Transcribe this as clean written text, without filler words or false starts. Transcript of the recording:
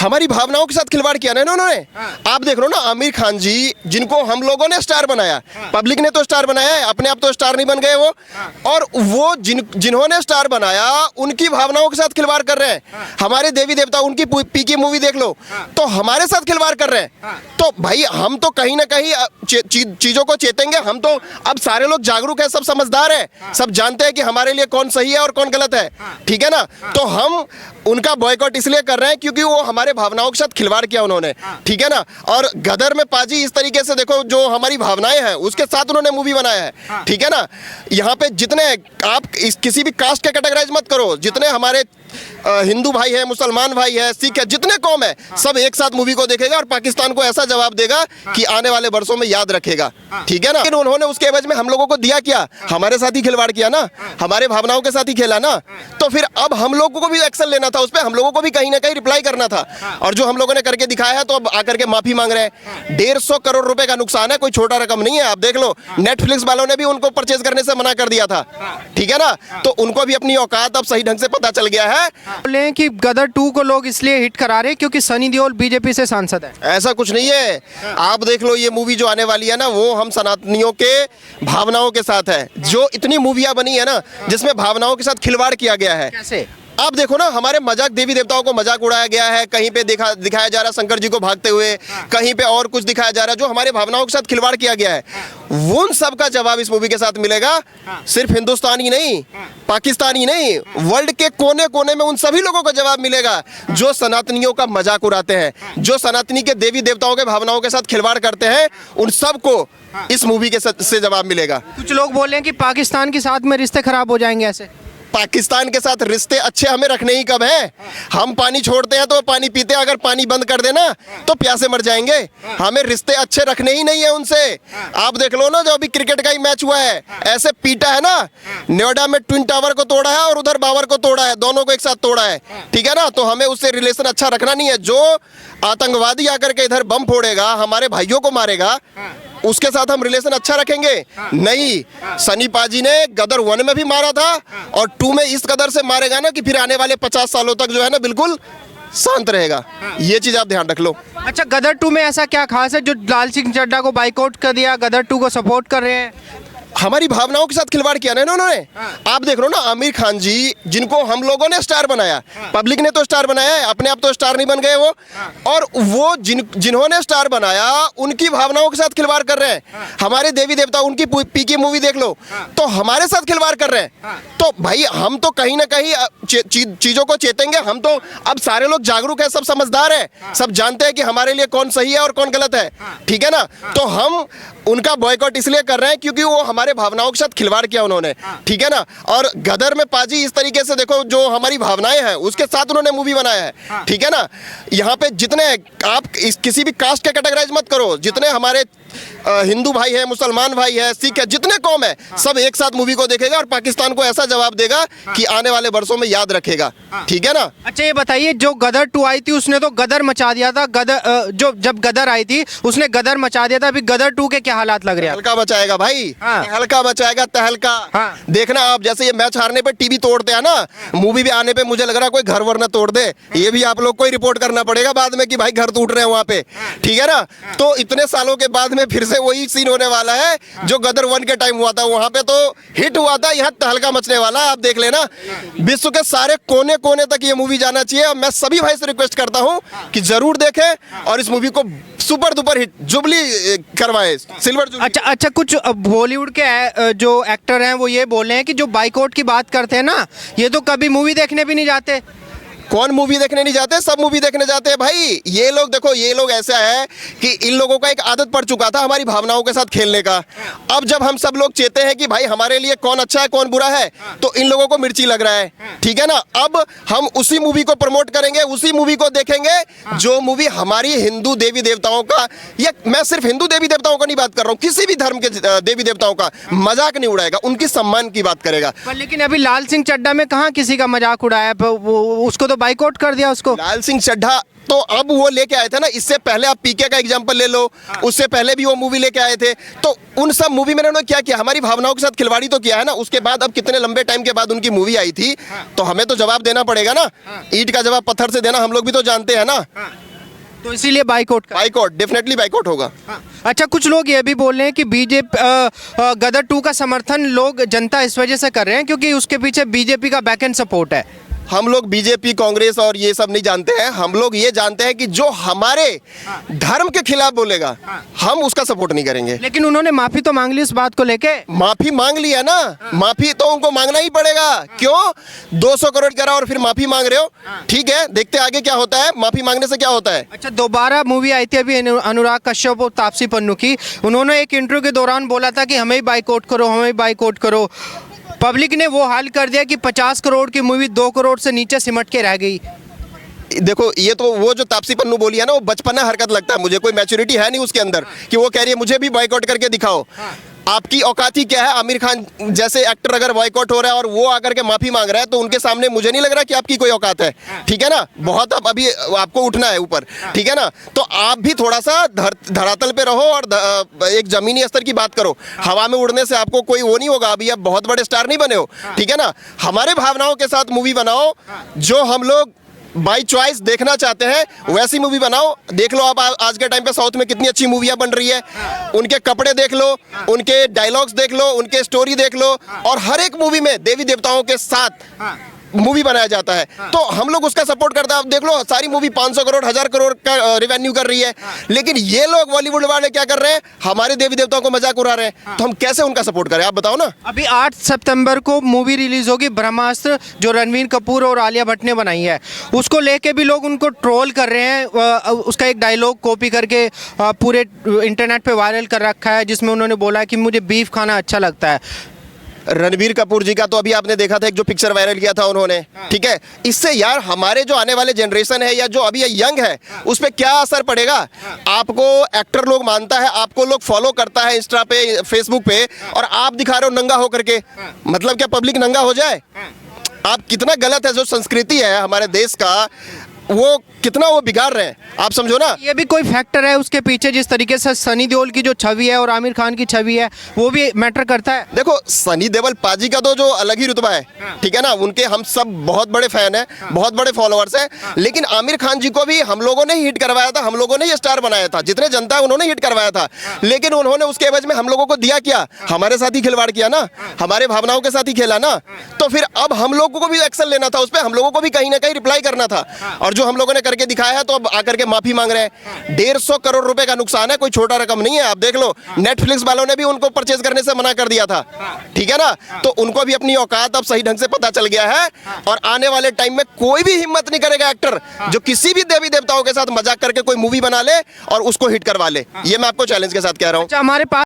हमारी भावनाओं के साथ खिलवाड़ किया ना इन्होंने। आप देख लो ना, आमिर खान जी जिनको हम लोगों ने स्टार बनाया, पब्लिक ने तो स्टार बनाया है, अपने आप तो स्टार नहीं बन गए वो। और वो जिन्होंने स्टार बनाया उनकी भावनाओं के साथ खिलवाड़ कर रहे हैं। हमारे देवी देवता, उनकी पीकी मूवी देख लो, तो हमारे साथ खिलवाड़ कर रहे हैं। तो भाई हम तो कहीं ना कहीं चीजों को चेतेंगे। हम तो अब सारे लोग जागरूक है, सब समझदार है, सब जानते हैं कि हमारे लिए कौन सही है और कौन गलत है, ठीक है ना। तो हम उनका बॉयकॉट इसलिए कर रहे हैं क्योंकि वो हमारे भावनाओं के साथ खिलवाड़ किया उन्होंने, ठीक है ना। और गदर में पाजी इस तरीके से देखो, जो हमारी भावनाएं हैं उसके साथ उन्होंने मूवी बनाया है, ठीक है ना। यहाँ पे जितने आप किसी भी कास्ट के कैटेगराइज मत करो, जितने हमारे हिंदू भाई है, मुसलमान भाई है, सिख है, जितने कौम है, सब एक साथ मूवी को देखेगा और पाकिस्तान को ऐसा जवाब देगा कि आने वाले वर्षों में याद रखेगा, ठीक है ना। लेकिन उन्होंने उसके एवज में हम लोगों को दिया क्या? हमारे साथ ही खिलवाड़ किया ना, हमारे भावनाओं के साथ ही खेला ना। तो फिर अब हम लोगों को भी एक्शन लेना था उस पर, हम लोगों को भी कहीं ना कहीं रिप्लाई करना था। और जो हम लोगों ने करके दिखाया है, तो अब आकर के माफी मांग रहे हैं। 150 करोड़ रुपए का नुकसान है, कोई छोटा रकम नहीं है। आप देख लो, नेटफ्लिक्स वालों ने भी उनको परचेज करने से मना कर दिया था, ठीक है ना। तो उनको भी अपनी औकात अब सही ढंग से पता चल गया है। बोले हैं कि गदर 2 को लोग इसलिए हिट करा रहे हैं क्योंकि सनी देओल बीजेपी से सांसद है। ऐसा कुछ नहीं है। आप देख लो, ये मूवी जो आने वाली है ना, वो हम सनातनियों के भावनाओं के साथ है। जो इतनी मूवियां बनी है ना जिसमें भावनाओं के साथ खिलवाड़ किया गया है। कैसे? आप देखो ना, हमारे मजाक, देवी देवताओं को मजाक उड़ाया गया है, कहीं पे दिखाया जा रहा शंकर जी को भागते हुए, कहीं पे और कुछ दिखाया जा रहा है जो हमारे भावनाओं के साथ खिलवाड़ किया गया है। उन सब का जवाब इस मूवी के साथ मिलेगा। सिर्फ हिंदुस्तान ही नहीं, पाकिस्तान ही नहीं, वर्ल्ड के कोने कोने में उन सभी लोगों का जवाब मिलेगा जो सनातनियों का मजाक उड़ाते हैं, जो सनातनी के देवी देवताओं के भावनाओं के साथ खिलवाड़ करते हैं। उन सबको इस मूवी के से जवाब मिलेगा। कुछ लोग बोल रहे हैं कि पाकिस्तान के साथ में रिश्ते खराब हो जाएंगे ऐसे। पाकिस्तान के साथ रिश्ते अच्छे हमें रखने ही कब है? हम पानी छोड़ते हैं तो पानी पीते हैं, अगर पानी बंद कर देना तो प्यासे मर जाएंगे। हमें रिश्ते अच्छे रखने ही नहीं है उनसे। आप देख लो ना, जो अभी क्रिकेट का ही मैच हुआ है, ऐसे पीटा है ना। नोएडा में ट्विन टावर को तोड़ा है और उधर बाबर को तोड़ा है, दोनों को एक साथ तोड़ा है, ठीक है ना। तो हमें उससे रिलेशन अच्छा रखना नहीं है। जो आतंकवादी आकर के इधर बम फोड़ेगा, हमारे भाइयों को मारेगा, उसके साथ हम रिलेशन अच्छा रखेंगे नहीं। सनी पाजी ने गदर 1 में भी मारा था और 2 में इस कदर से मारेगा ना कि फिर आने वाले 50 सालों तक जो है ना बिल्कुल शांत रहेगा। ये चीज आप ध्यान रख लो। अच्छा, गदर 2 में ऐसा क्या खास है जो लाल सिंह चड्ढा को बाइकआउट कर दिया, गदर 2 को सपोर्ट कर रहे हैं? हमारी भावनाओं के साथ खिलवाड़ किया ना इन्होंने। आप देख लो ना, आमिर खान जी जिनको हम लोगों ने स्टार बनाया, पब्लिक ने तो स्टार बनाया है, अपने आप तो स्टार नहीं बन गए वो। और वो जिन्होंने स्टार बनाया उनकी भावनाओं के साथ खिलवाड़ कर रहे हैं। हमारे देवी देवता, उनकी पीकी मूवी देख लो, तो हमारे साथ खिलवाड़ कर रहे हैं। तो भाई हम तो कहीं ना कहीं चीजों को चेतेंगे। हम तो अब सारे लोग जागरूक है, सब समझदार है, सब जानते हैं कि हमारे लिए कौन सही है और कौन गलत है, ठीक है ना। तो हम उनका बॉयकॉट इसलिए कर रहे हैं क्योंकि वो हमारे भावनाओं के साथ खिलवाड़ किया उन्होंने, ठीक है ना। और गदर में पाजी इस तरीके से देखो, जो हमारी भावनाएं हैं उसके साथ उन्होंने मूवी बनाया है, ठीक है ना। यहाँ पे जितने आप किसी भी कास्ट के कैटेगराइज मत करो, जितने हमारे हिंदू भाई है, मुसलमान भाई है, सिख है, जितने कौम है, सब एक साथ मूवी को देखेगा और पाकिस्तान को ऐसा जवाब देगा कि आने वाले वर्षों में याद रखेगा, ठीक है ना। अच्छा, ये बताइए, जो गदर 2 आई थी उसने तो गदर मचा दिया था। गदर जब गदर आई थी उसने गदर मचा दिया था। अभी गदर 2 के क्या हालात लग रहे हैं? हल्का मचाएगा भाई, हल्का मचाएगा, तहलका। देखना आप, जैसे ये मैच हारने पे टीवी तोड़ते हैं ना, मूवी भी आने पे मुझे लग रहा है कोई घर वर न तोड़ दे। ये भी आप लोग को ही रिपोर्ट करना पड़ेगा बाद में कि भाई घर टूट रहे हैं वहां पे, ठीक है ना। तो इतने सालों के बाद में फिर से वही सीन होने वाला है जो गदर 1 के टाइम हुआ था। वहां पे तो हिट हुआ था, यहाँ तहलका मचने वाला है। आप देख लेना, विश्व के सारे कोने कोने तक ये मूवी जाना चाहिए। और मैं सभी भाई से रिक्वेस्ट करता हूँ कि जरूर देखें और इस मूवी को सुपर डुपर हिट जुबली करवाए, सिल्वर जुबली। अच्छा, कुछ बॉलीवुड के जो एक्टर हैं वो ये बोल रहे हैं कि जो बाइकआउट की बात करते हैं ना, ये तो कभी मूवी देखने भी नहीं जाते। कौन मूवी देखने नहीं जाते? सब मूवी देखने जाते हैं भाई। ये लोग देखो, ये लोग ऐसा है कि इन लोगों का एक आदत पड़ चुका था हमारी भावनाओं के साथ खेलने का। अब जब हम सब लोग चेते हैं कि भाई हमारे लिए कौन अच्छा है कौन बुरा है, तो इन लोगों को मिर्ची लग रहा है, ठीक है ना। अब हम उसी मूवी को प्रमोट करेंगे, उसी मूवी को देखेंगे जो मूवी हमारी हिंदू देवी देवताओं का, या मैं सिर्फ हिंदू देवी देवताओं का नहीं बात कर रहा हूँ, किसी भी धर्म के देवी देवताओं का मजाक नहीं उड़ाएगा, उनकी सम्मान की बात करेगा। लेकिन अभी लाल सिंह चड्ढा में कहाँ किसी का मजाक उड़ाया? उसको तो तो बाइकआउट कर दिया उसको। लाल सिंह चड्ढा तो अब वो लेके आए थे ना, इससे पहले आप पीके का एग्जांपल ले लो, उससे पहले भी वो मूवी लेके आए थे। तो उन सब मूवी में उन्होंने क्या किया, हमारी भावनाओं के साथ खिलवाड़ी तो किया है ना। उसके बाद अब कितने लंबे टाइम के बाद उनकी मूवी आई थी, तो हमें तो जवाब देना पड़ेगा ना। ईंट का जवाब पत्थर से देना हम लोग भी तो जानते हैं ना। तो इसीलिए बाइकआउट बाइकआउट डेफिनेटली बाइकआउट होगा। अच्छा, कुछ लोग ये भी बोल रहे हैं कि बीजेपी गदर 2 का समर्थन लोग जनता इस वजह से कर रहे हैं क्योंकि उसके पीछे बीजेपी का बैक एंड सपोर्ट है। हम लोग बीजेपी कांग्रेस और ये सब नहीं जानते हैं, हम लोग ये जानते हैं कि जो हमारे धर्म के खिलाफ बोलेगा हम उसका सपोर्ट नहीं करेंगे। लेकिन उन्होंने माफी तो मांग ली इस बात को लेके। माफी मांग ली है ना, माफी तो उनको मांगना ही पड़ेगा। क्यों 200 करोड़ करा और फिर माफी मांग रहे हो? ठीक है, देखते आगे क्या होता है, माफी मांगने से क्या होता है। अच्छा, दोबारा मूवी आई थी अभी अनुराग कश्यप और तापसी पन्नू की, उन्होंने एक इंटरव्यू के दौरान बोला था कि हमें ही बाइकआउट करो, हमें ही बाइकआउट करो। पब्लिक ने वो हाल कर दिया कि 50 करोड़ की मूवी 2 करोड़ से नीचे सिमट के रह गई। देखो, ये तो वो जो तापसी पन्नू बोली है ना, वो बचपना हरकत लगता है मुझे, कोई मैच्योरिटी है नहीं उसके अंदर कि वो कह रही है मुझे भी बॉयकॉट करके दिखाओ। आपकी औकात ही क्या है? आमिर खान जैसे एक्टर अगर बॉयकॉट हो रहा है और वो आकर के माफी मांग रहा है, तो उनके सामने मुझे नहीं लग रहा कि आपकी कोई औकात है। ठीक है ना, बहुत अब अभी आपको उठना है ऊपर। ठीक है ना, तो आप भी थोड़ा सा धरातल पे रहो और एक जमीनी स्तर की बात करो। हवा में उड़ने से आपको कोई वो नहीं होगा, अभी आप बहुत बड़े स्टार नहीं बने हो। ठीक है ना, हमारे भावनाओं के साथ मूवी बनाओ, जो हम लोग बाई चॉइस देखना चाहते हैं वैसी मूवी बनाओ। देख लो आप आज के टाइम पे साउथ में कितनी अच्छी मूवियां बन रही है। उनके कपड़े देख लो, उनके डायलॉग्स देख लो, उनके स्टोरी देख लो, और हर एक मूवी में देवी देवताओं के साथ मूवी बनाया जाता है, तो हम लोग उसका सपोर्ट करते हैं। आप देख लो, सारी मूवी 500 करोड़ 1000 करोड़ का रिवेन्यू कर रही है, लेकिन ये लोग बॉलीवुड वाले क्या कर रहे हैं, हमारे देवी देवताओं को मजाक उड़ा रहे हैं। तो हम कैसे उनका सपोर्ट करें, आप बताओ ना। अभी 8 सितंबर को मूवी रिलीज होगी ब्रह्मास्त्र, जो रणवीर कपूर और आलिया भट्ट ने बनाई है। उसको लेके भी लोग उनको ट्रोल कर रहे हैं। उसका एक डायलॉग कॉपी करके पूरे इंटरनेट पे वायरल कर रखा है, जिसमें उन्होंने बोला है कि मुझे बीफ खाना अच्छा लगता है। रणबीर कपूर जी का तो अभी आपने देखा था, एक जो पिक्चर वायरल किया था उन्होंने। ठीक है, इससे यार हमारे जो आने वाले जनरेशन है या जो अभी ये यंग है, उस पर क्या असर पड़ेगा। आपको एक्टर लोग मानता है, आपको लोग फॉलो करता है इंस्टा पे, फेसबुक पे, और आप दिखा रहे हो नंगा होकर के। मतलब क्या पब्लिक नंगा हो जाए? आप कितना गलत है, जो संस्कृति है हमारे देश का वो कितना वो बिगाड़ रहे हैं, आप समझो ना। ये भी कोई फैक्टर है उसके पीछे, जिस तरीके से सनी देओल की जो छवि है और आमिर खान की छवि है, वो भी मैटर करता है। देखो, सनी देओल पाजी का तो जो अलग ही रुतबा है। ठीक है ना, उनके हम सब बहुत बड़े फैन हैं, बहुत बड़े फॉलोअर्स हैं, लेकिन आमिर खान जी को भी हम लोगों ने हिट करवाया था, हम लोगों ने ये स्टार बनाया था, जितने जनता है उन्होंने हिट करवाया था। लेकिन उन्होंने उसके एवज में हम लोगों को दिया क्या? हमारे साथ ही खिलवाड़ किया ना, हमारे भावनाओं के साथ ही खेला ना। तो फिर अब हम लोगों को भी एक्शन लेना था उस पर, हम लोगों को भी कहीं ना कहीं रिप्लाई करना था। और जो हम लोगों ने करके दिखाया है, तो अब आकर के माफी मांग रहे हैं। 150 करोड़ रुपए का नुकसान है, कोई छोटा रकम नहीं है। आप देख लो, नेटफ्लिक्स वालों ने भी उनको परचेज करने से मना कर दिया था। ठीक है ना, तो उनको भी अपनी औकात अब सही ढंग से पता चल गया है, और आने वाले टाइम में कोई भी हिम्मत नहीं करेगा एक्टर जो किसी भी देवी देवताओं के साथ मजाक करके कोई मूवी बना ले और उसको हिट करवा ले। ये मैं आपको चैलेंज के साथ कह रहा हूं। हमारे पास